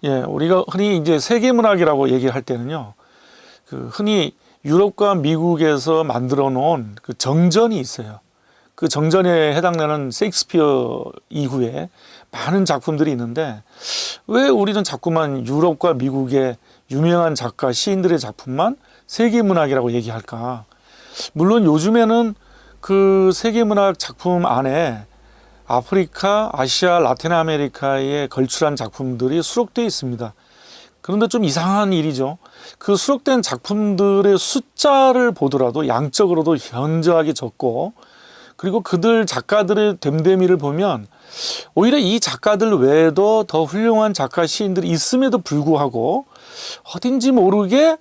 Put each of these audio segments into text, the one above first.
예, 우리가 흔히 이제 세계문학이라고 얘기할 때는요, 그 흔히 유럽과 미국에서 만들어 놓은 그 정전이 있어요. 그 정전에 해당되는 셰익스피어 이후에 많은 작품들이 있는데, 왜 우리는 자꾸만 유럽과 미국의 유명한 작가, 시인들의 작품만 세계문학이라고 얘기할까? 물론 요즘에는 그 세계문학 작품 안에 아프리카, 아시아, 라틴 아메리카에 걸출한 작품들이 수록되어 있습니다. 그런데 좀 이상한 일이죠. 그 수록된 작품들의 숫자를 보더라도 양적으로도 현저하게 적고, 그리고 그들 작가들의 됨됨이를 보면 오히려 이 작가들 외에도 더 훌륭한 작가, 시인들이 있음에도 불구하고 어딘지 모르게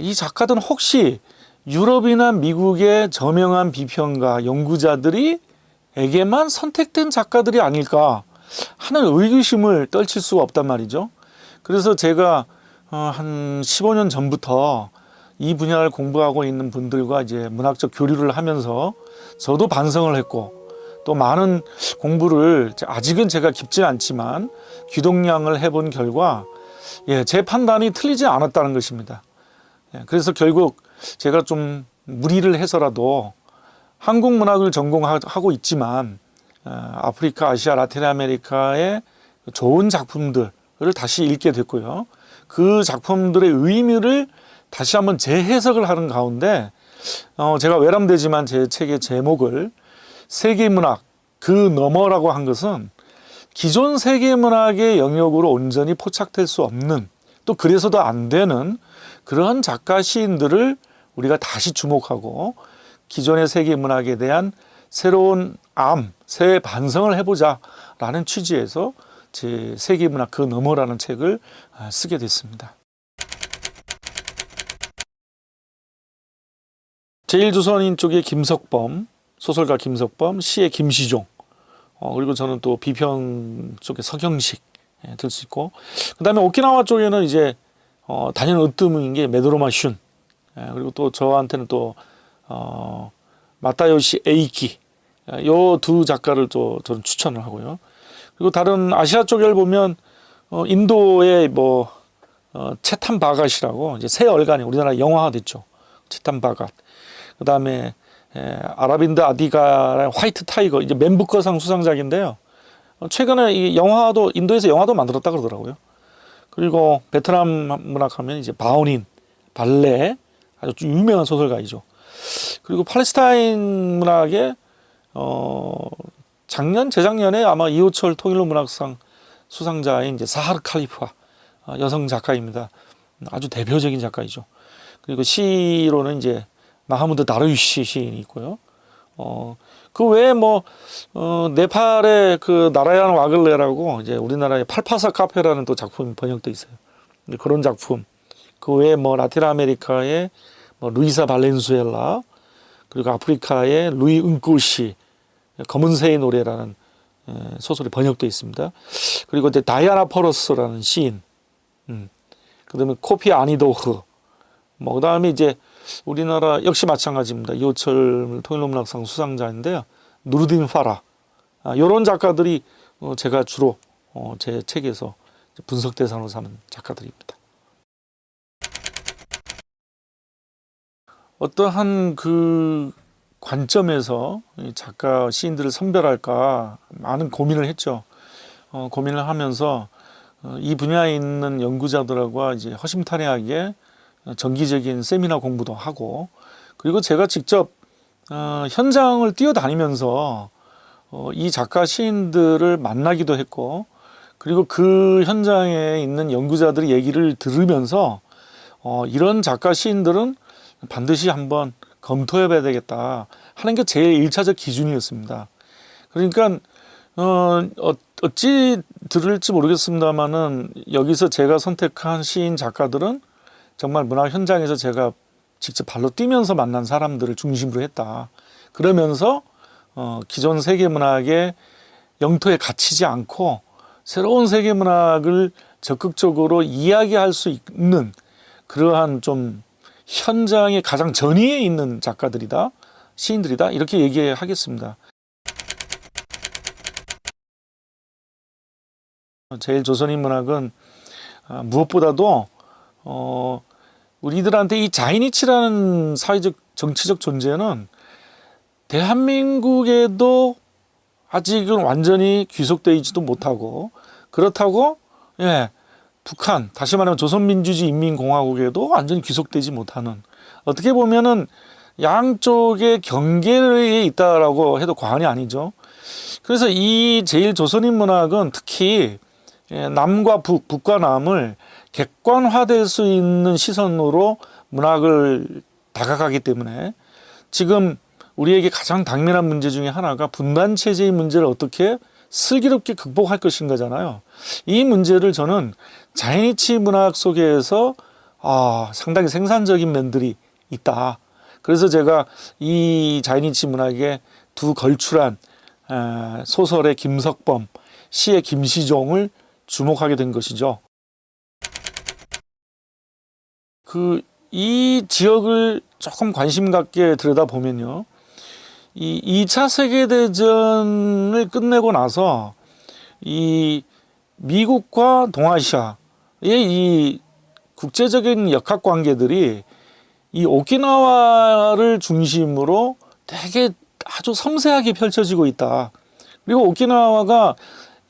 이 작가들은 혹시 유럽이나 미국의 저명한 비평가, 연구자들이 에게만 선택된 작가들이 아닐까 하는 의구심을 떨칠 수가 없단 말이죠. 그래서 제가 한 15년 전부터 이 분야를 공부하고 있는 분들과 이제 문학적 교류를 하면서 저도 반성을 했고, 또 많은 공부를 아직은 제가 깊진 않지만 귀동량을 해본 결과 제 판단이 틀리지 않았다는 것입니다. 그래서 결국 제가 좀 무리를 해서라도 한국 문학을 전공하고 있지만 아프리카, 아시아, 라틴 아메리카의 좋은 작품들을 다시 읽게 됐고요. 그 작품들의 의미를 다시 한번 재해석을 하는 가운데 제가 외람되지만 제 책의 제목을 세계문학 그 너머라고 한 것은 기존 세계문학의 영역으로 온전히 포착될 수 없는, 또 그래서도 안 되는 그러한 작가, 시인들을 우리가 다시 주목하고 기존의 세계문학에 대한 새로운 새 반성을 해보자라는 취지에서 제 세계문학 그 너머라는 책을 쓰게 됐습니다. 제1조선인 쪽에 김석범, 소설가 김석범, 시의 김시종, 그리고 저는 또 비평 쪽에 서경식 들 수 있고, 그 다음에 오키나와 쪽에는 이제 단연 으뜸인 게 메도로마 슌, 그리고 또 저한테는 또 마타요시 에이키, 요 두 작가를 또 저는 추천을 하고요. 그리고 다른 아시아 쪽을 보면 인도의 체탄 바갓이라고 이제 새 얼간이 우리나라 영화화 됐죠. 체탄 바갓. 그 다음에 아라빈드 아디가의 화이트 타이거, 이제 맨부커상 수상작인데요. 최근에 이 영화도, 인도에서 영화도 만들었다 그러더라고요. 그리고 베트남 문학하면 이제 바오닌, 발레, 아주 유명한 소설가이죠. 그리고 팔레스타인 문학에 재작년에 아마 이호철 통일로 문학상 수상자인 이제 사하르 칼리파 여성 작가입니다. 아주 대표적인 작가이죠. 그리고 시로는 이제 마하무드 다르위시 시인이 있고요. 그 외에 네팔의 그 나라얀 와글레라고 이제 우리나라의 팔파사 카페라는 또 작품이 번역돼 있어요. 그런 작품. 그 외에 라틴 아메리카의 루이사 발렌수엘라, 그리고 아프리카의 루이 은꼬시, 검은새의 노래라는 소설이 번역돼 있습니다. 그리고 이제 다이아나 퍼러스라는 시인, 그다음에 코피 아니도흐, 그다음에 이제 우리나라 역시 마찬가지입니다. 이호철 통일로문학상 수상자인데요. 누르딘 파라, 이런 작가들이 제가 주로 제 책에서 분석 대상으로 삼은 작가들입니다. 어떠한 그 관점에서 작가, 시인들을 선별할까 많은 고민을 했죠. 고민을 하면서 이 분야에 있는 연구자들과 이제 허심탄회하게 정기적인 세미나 공부도 하고, 그리고 제가 직접 현장을 뛰어다니면서 이 작가, 시인들을 만나기도 했고, 그리고 그 현장에 있는 연구자들의 얘기를 들으면서 이런 작가, 시인들은 반드시 한번 검토해 봐야 되겠다 하는 게 제일 1차적 기준이었습니다. 그러니까 어찌 들을지 모르겠습니다만은 여기서 제가 선택한 시인, 작가들은 정말 문학 현장에서 제가 직접 발로 뛰면서 만난 사람들을 중심으로 했다. 그러면서 기존 세계문학의 영토에 갇히지 않고 새로운 세계문학을 적극적으로 이야기할 수 있는 그러한 좀 현장의 가장 전위에 있는 작가들이다, 시인들이다, 이렇게 얘기하겠습니다. 제1조선인 문학은 무엇보다도 우리들한테 이 자이니치라는 사회적 정치적 존재는 대한민국에도 아직은 완전히 귀속되어 있지도 못하고, 그렇다고 북한, 다시 말하면 조선민주주의 인민공화국에도 완전히 귀속되지 못하는, 어떻게 보면은 양쪽의 경계에 있다라고 해도 과언이 아니죠. 그래서 이 제1조선인 문학은 특히 남과 북, 북과 남을 객관화될 수 있는 시선으로 문학을 다가가기 때문에 지금 우리에게 가장 당면한 문제 중에 하나가 분단 체제의 문제를 어떻게 슬기롭게 극복할 것인가잖아요. 이 문제를 저는 자이니치 문학 속에서 상당히 생산적인 면들이 있다. 그래서 제가 이 자이니치 문학의 두 걸출한 소설의 김석범, 시의 김시종을 주목하게 된 것이죠. 이 지역을 조금 관심 갖게 들여다보면요. 이 2차 세계대전을 끝내고 나서 이 미국과 동아시아의 이 국제적인 역학 관계들이 이 오키나와를 중심으로 되게 아주 섬세하게 펼쳐지고 있다. 그리고 오키나와가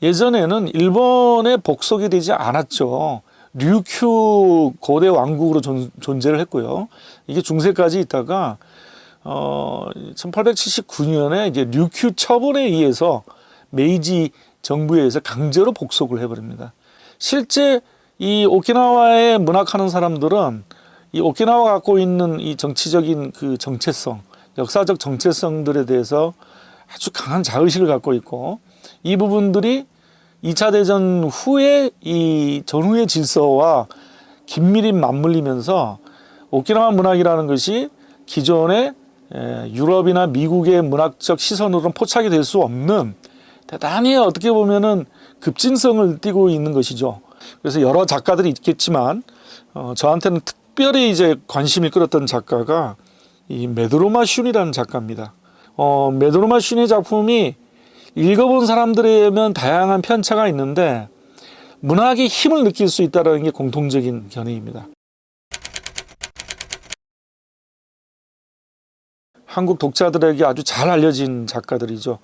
예전에는 일본의 복속이 되지 않았죠. 류큐 고대 왕국으로 존재를 했고요. 이게 중세까지 있다가 1879년에 이제 류큐 처분에 의해서 메이지 정부에 의해서 강제로 복속을 해버립니다. 실제 이 오키나와에 문학하는 사람들은 이 오키나와가 갖고 있는 이 정치적인 그 정체성, 역사적 정체성들에 대해서 아주 강한 자의식을 갖고 있고, 이 부분들이 2차 대전 후에 이 전후의 질서와 긴밀히 맞물리면서 오키나와 문학이라는 것이 기존의 유럽이나 미국의 문학적 시선으로는 포착이 될 수 없는 대단히 어떻게 보면은 급진성을 띠고 있는 것이죠. 그래서 여러 작가들이 있겠지만 저한테는 특별히 이제 관심이 끌었던 작가가 이 메드로마 슌이라는 작가입니다. 메드로마 슌의 작품이 읽어본 사람들에면 다양한 편차가 있는데 문학의 힘을 느낄 수 있다는 게 공통적인 견해입니다. 한국 독자들에게 아주 잘 알려진 작가들이죠.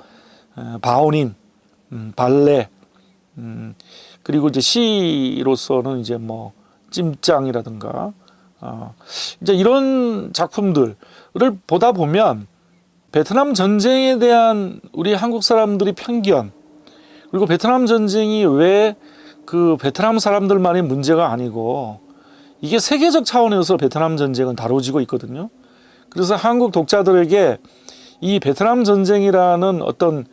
바오닌, 발레, 그리고 이제 시로서는 이제 뭐 찜짱이라든가 이제 이런 작품들을 보다 보면 베트남 전쟁에 대한 우리 한국 사람들이 편견, 그리고 베트남 전쟁이 왜 그 베트남 사람들만의 문제가 아니고 이게 세계적 차원에서 베트남 전쟁은 다뤄지고 있거든요. 그래서 한국 독자들에게 이 베트남 전쟁이라는 어떤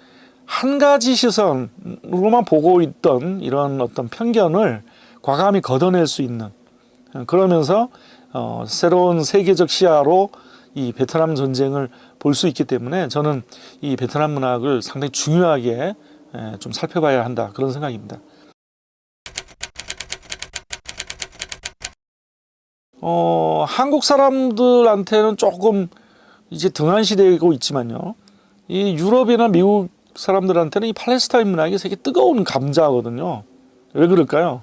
한 가지 시선으로만 보고 있던 이런 어떤 편견을 과감히 걷어낼 수 있는, 그러면서 새로운 세계적 시야로 이 베트남 전쟁을 볼 수 있기 때문에 저는 이 베트남 문학을 상당히 중요하게 좀 살펴봐야 한다, 그런 생각입니다. 한국 사람들한테는 조금 이제 등한시되고 있지만요. 이 유럽이나 미국 사람들한테는 이 팔레스타인 문학이 되게 뜨거운 감자거든요. 왜 그럴까요?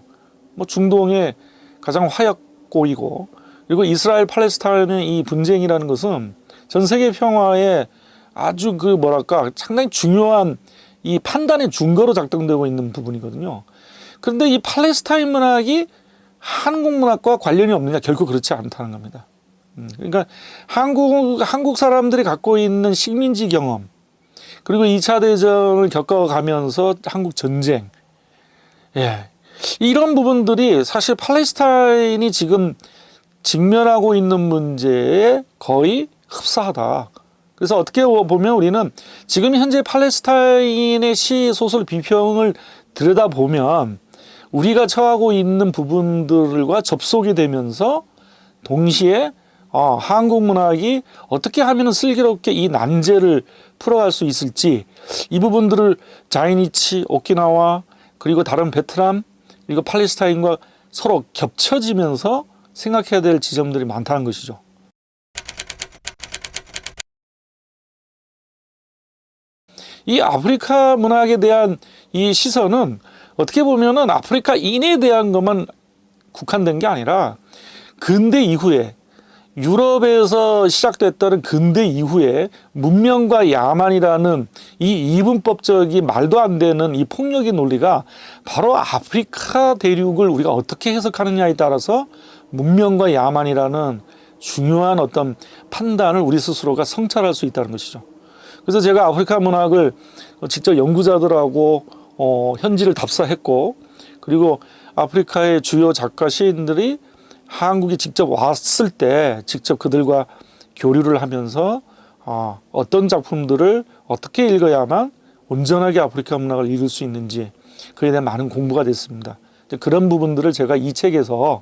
뭐 중동의 가장 화약고이고, 그리고 이스라엘 팔레스타인의 이 분쟁이라는 것은 전 세계 평화에 아주 상당히 중요한 이 판단의 중거로 작동되고 있는 부분이거든요. 그런데 이 팔레스타인 문학이 한국 문학과 관련이 없느냐? 결코 그렇지 않다는 겁니다. 그러니까 한국 사람들이 갖고 있는 식민지 경험, 그리고 2차 대전을 겪어가면서 한국 전쟁, 이런 부분들이 사실 팔레스타인이 지금 직면하고 있는 문제에 거의 흡사하다. 그래서 어떻게 보면 우리는 지금 현재 팔레스타인의 시, 소설, 비평을 들여다보면 우리가 처하고 있는 부분들과 접속이 되면서 동시에 한국 문학이 어떻게 하면 슬기롭게 이 난제를 풀어갈 수 있을지, 이 부분들을 자이니치, 오키나와, 그리고 다른 베트남, 그리고 팔레스타인과 서로 겹쳐지면서 생각해야 될 지점들이 많다는 것이죠. 이 아프리카 문학에 대한 이 시선은 어떻게 보면은 아프리카인에 대한 것만 국한된 게 아니라 근대 이후에 유럽에서 시작됐다는 근대 이후에 문명과 야만이라는 이 이분법적인 말도 안 되는 이 폭력의 논리가 바로 아프리카 대륙을 우리가 어떻게 해석하느냐에 따라서 문명과 야만이라는 중요한 어떤 판단을 우리 스스로가 성찰할 수 있다는 것이죠. 그래서 제가 아프리카 문학을 직접 연구자들하고 현지를 답사했고, 그리고 아프리카의 주요 작가 시인들이 한국에 직접 왔을 때 직접 그들과 교류를 하면서 어떤 작품들을 어떻게 읽어야만 온전하게 아프리카 문학을 읽을 수 있는지 그에 대한 많은 공부가 됐습니다. 그런 부분들을 제가 이 책에서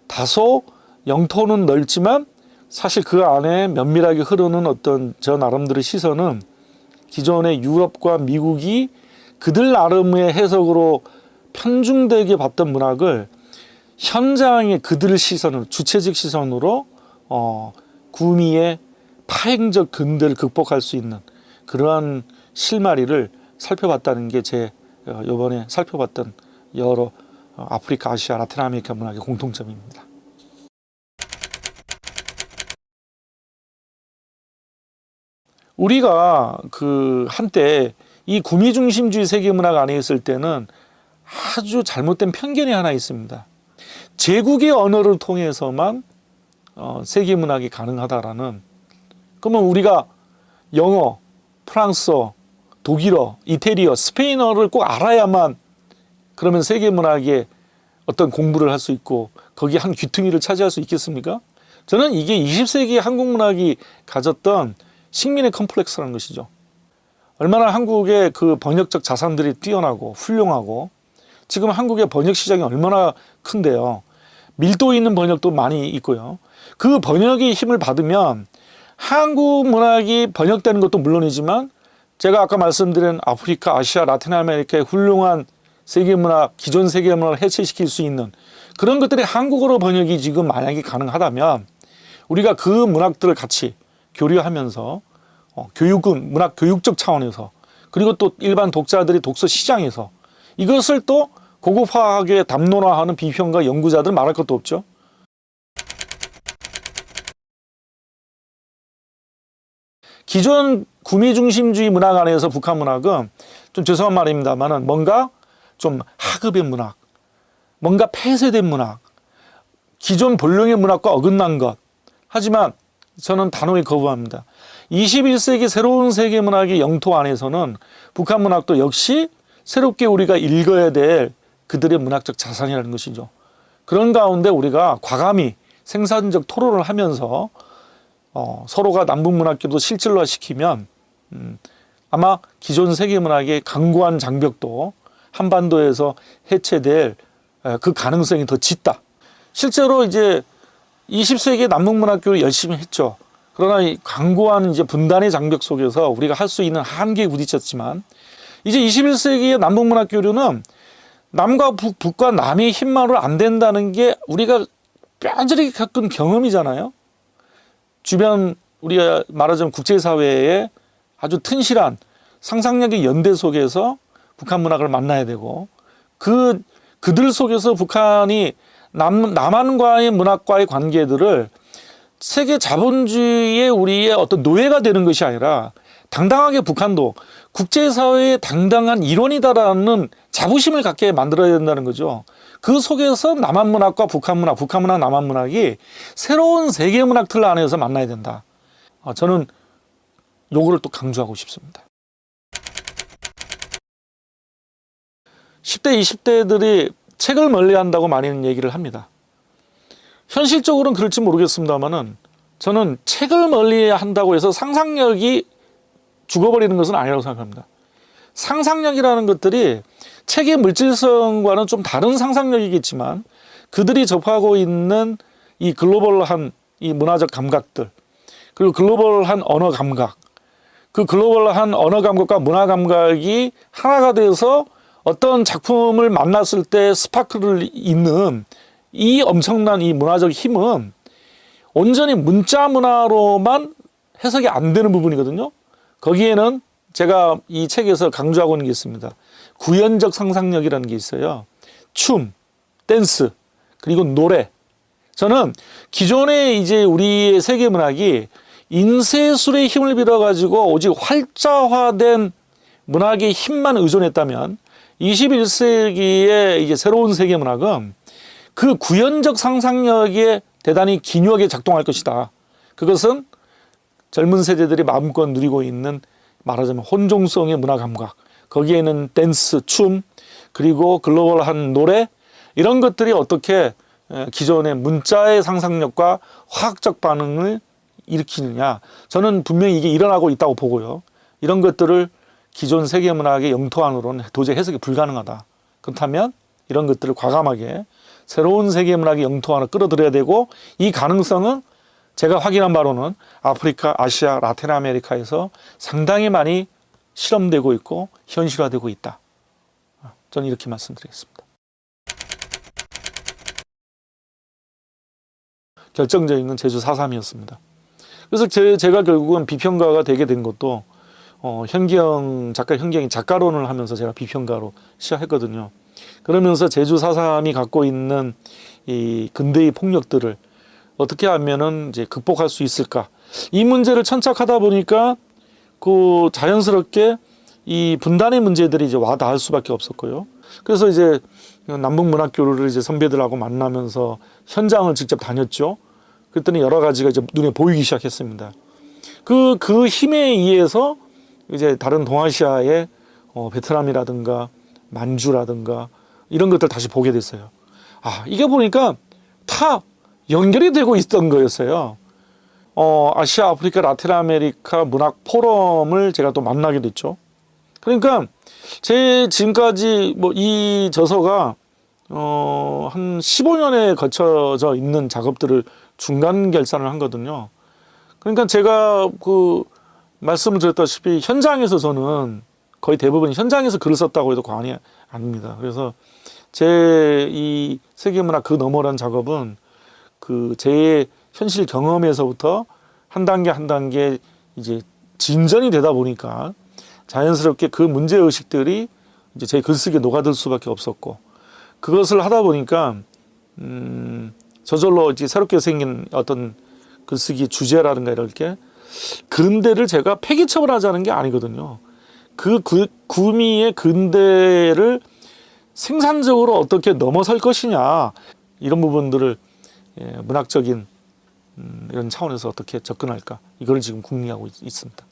다소 영토는 넓지만 사실 그 안에 면밀하게 흐르는 어떤 저 나름대로의 시선은 기존의 유럽과 미국이 그들 나름의 해석으로 편중되게 봤던 문학을 현장의 그들의 시선으로, 주체적 시선으로 구미의 파행적 근대를 극복할 수 있는 그러한 실마리를 살펴봤다는 게 제 이번에 살펴봤던 여러 아프리카, 아시아, 라틴 아메리카 문학의 공통점입니다. 우리가 그 한때 이 구미 중심주의 세계 문학 안에 있을 때는 아주 잘못된 편견이 하나 있습니다. 제국의 언어를 통해서만 세계 문학이 가능하다라는. 그러면 우리가 영어, 프랑스어, 독일어, 이태리어, 스페인어를 꼭 알아야만 그러면 세계 문학의 어떤 공부를 할 수 있고 거기에 한 귀퉁이를 차지할 수 있겠습니까? 저는 이게 20세기 한국 문학이 가졌던 식민의 컴플렉스라는 것이죠. 얼마나 한국의 그 번역적 자산들이 뛰어나고 훌륭하고, 지금 한국의 번역 시장이 얼마나 큰데요. 밀도 있는 번역도 많이 있고요. 그 번역의 힘을 받으면 한국 문학이 번역되는 것도 물론이지만 제가 아까 말씀드린 아프리카, 아시아, 라틴 아메리카의 훌륭한 세계문학, 기존 세계문학을 해체시킬 수 있는 그런 것들이 한국어로 번역이 지금 만약에 가능하다면 우리가 그 문학들을 같이 교류하면서 교육은 문학 교육적 차원에서, 그리고 또 일반 독자들이 독서 시장에서 이것을 또 고급화하게 담론화하는 비평가 연구자들 말할 것도 없죠. 기존 구미 중심주의 문학 안에서 북한 문학은 좀 죄송한 말입니다만은 뭔가 좀 하급의 문학, 뭔가 폐쇄된 문학, 기존 본령의 문학과 어긋난 것. 하지만 저는 단호히 거부합니다. 21세기 새로운 세계 문학의 영토 안에서는 북한 문학도 역시 새롭게 우리가 읽어야 될 그들의 문학적 자산이라는 것이죠. 그런 가운데 우리가 과감히 생산적 토론을 하면서 서로가 남북문학교도 실질화시키면 아마 기존 세계문학의 강고한 장벽도 한반도에서 해체될 그 가능성이 더 짙다. 실제로 이제 20세기 남북문학교를 열심히 했죠. 그러나 이 강고한 이제 분단의 장벽 속에서 우리가 할 수 있는 한계에 부딪혔지만 이제 21세기의 남북문학교류는 남과 북과 남의 힘만으로 안 된다는 게 우리가 뼈저리게 겪은 경험이잖아요. 주변 우리가 말하자면 국제사회의 아주 튼실한 상상력의 연대 속에서 북한 문학을 만나야 되고 그들 속에서 북한이 남한과의 문학과의 관계들을 세계 자본주의의 우리의 어떤 노예가 되는 것이 아니라 당당하게 북한도 국제사회의 당당한 일원이다라는 자부심을 갖게 만들어야 된다는 거죠. 그 속에서 남한 문학과 북한 문학, 북한 문학, 남한 문학이 새로운 세계 문학 틀 안에서 만나야 된다. 저는 요거를 또 강조하고 싶습니다. 10대, 20대들이 책을 멀리한다고 많이는 얘기를 합니다. 현실적으로는 그럴지 모르겠습니다만은 저는 책을 멀리한다고 해서 상상력이 죽어버리는 것은 아니라고 생각합니다. 상상력이라는 것들이 책의 물질성과는 좀 다른 상상력이겠지만 그들이 접하고 있는 이 글로벌한 이 문화적 감각들, 그리고 글로벌한 언어 감각, 그 글로벌한 언어 감각과 문화 감각이 하나가 돼서 어떤 작품을 만났을 때 스파크를 잇는 이 엄청난 이 문화적 힘은 온전히 문자 문화로만 해석이 안 되는 부분이거든요. 거기에는 제가 이 책에서 강조하고 있는 게 있습니다. 구현적 상상력이라는 게 있어요. 춤, 댄스, 그리고 노래. 저는 기존에 이제 우리의 세계 문학이 인쇄술의 힘을 빌어가지고 오직 활자화된 문학의 힘만 의존했다면 21세기의 이제 새로운 세계 문학은 그 구현적 상상력에 대단히 기묘하게 작동할 것이다. 그것은 젊은 세대들이 마음껏 누리고 있는 말하자면 혼종성의 문화 감각, 거기에는 댄스, 춤, 그리고 글로벌한 노래, 이런 것들이 어떻게 기존의 문자의 상상력과 화학적 반응을 일으키느냐. 저는 분명히 이게 일어나고 있다고 보고요. 이런 것들을 기존 세계문학의 영토 안으로는 도저히 해석이 불가능하다. 그렇다면 이런 것들을 과감하게 새로운 세계문학의 영토 안으로 끌어들여야 되고, 이 가능성은 제가 확인한 바로는 아프리카, 아시아, 라틴 아메리카에서 상당히 많이 실험되고 있고 현실화되고 있다. 저는 이렇게 말씀드리겠습니다. 결정적인 건 제주 4.3이었습니다. 그래서 제가 결국은 비평가가 되게 된 것도 현기영 작가, 현기영이 작가론을 하면서 제가 비평가로 시작했거든요. 그러면서 제주 4.3이 갖고 있는 이 근대의 폭력들을 어떻게 하면은 이제 극복할 수 있을까? 이 문제를 천착하다 보니까 그 자연스럽게 이 분단의 문제들이 이제 와 닿을 수밖에 없었고요. 그래서 이제 남북문학교를 이제 선배들하고 만나면서 현장을 직접 다녔죠. 그랬더니 여러 가지가 이제 눈에 보이기 시작했습니다. 그 힘에 의해서 이제 다른 동아시아의 베트남이라든가 만주라든가 이런 것들 다시 보게 됐어요. 아, 이게 보니까 다 연결이 되고 있던 거였어요. 아시아, 아프리카, 라틴 아메리카 문학 포럼을 제가 또 만나게 됐죠. 그러니까 제 지금까지 뭐 이 저서가 한 15년에 거쳐져 있는 작업들을 중간 결산을 한 거거든요. 그러니까 제가 그 말씀을 드렸다시피 현장에서 저는 거의 대부분 현장에서 글을 썼다고 해도 과언이 아닙니다. 그래서 제 이 세계문학 그 너머란 작업은 그 제 현실 경험에서부터 한 단계 한 단계 이제 진전이 되다 보니까 자연스럽게 그 문제 의식들이 이제 제 글쓰기에 녹아들 수밖에 없었고, 그것을 하다 보니까 저절로 이제 새롭게 생긴 어떤 글쓰기 주제라든가 이렇게 근대를 제가 폐기 처벌하자는 게 아니거든요. 그 구미의 근대를 생산적으로 어떻게 넘어설 것이냐, 이런 부분들을 문학적인 이런 차원에서 어떻게 접근할까, 이걸 지금 궁리하고 있습니다.